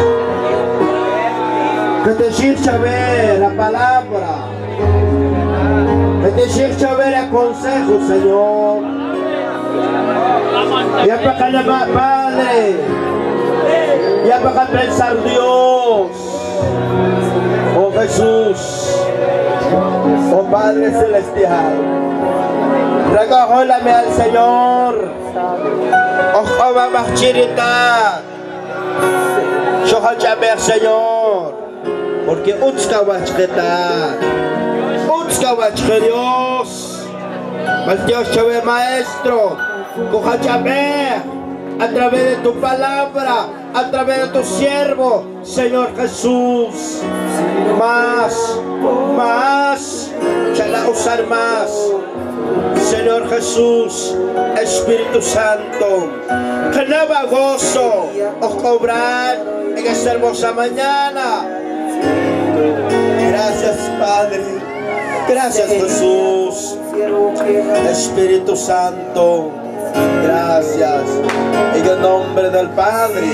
que te sirva ver la palabra, que te sirva ver el consejo, Señor. Ya para que Padre, ya para pensar Dios, oh Jesús, oh Padre Celestial, regálame al Señor, oh Jehová Machirita, yo quiero Señor, porque Utska Dios, Dios Chave Maestro, a través de tu palabra, a través de tu siervo, Señor Jesús, más, la usar más, Señor Jesús, Espíritu Santo, que no va gozo o cobrar en esta hermosa mañana. Gracias, Padre. Gracias, Jesús. Espíritu Santo, gracias. En el nombre del Padre,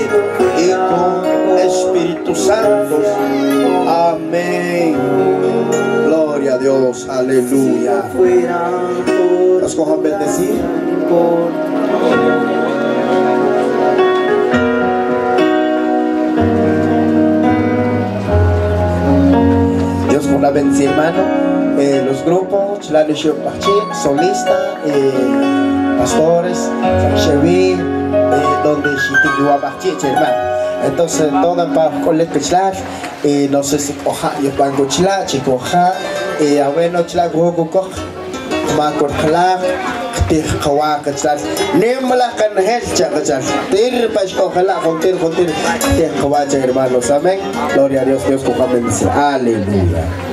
Hijo, Espíritu Santo. Aleluya. Nos cojan bendecir. Dios por la bendecir, hermano. Los grupos, solista, pastores, donde hermano. Entonces, toda para colectar, no sé si coja, yo pango chila, chico ja, bueno, chila, gogo coja, macor cla, tir kawa kachar, nemla kan helcha kachar, tir pas coja con tir, tir kawa hermanos, amén. Gloria a Dios, Dios coja bendición. Aleluya.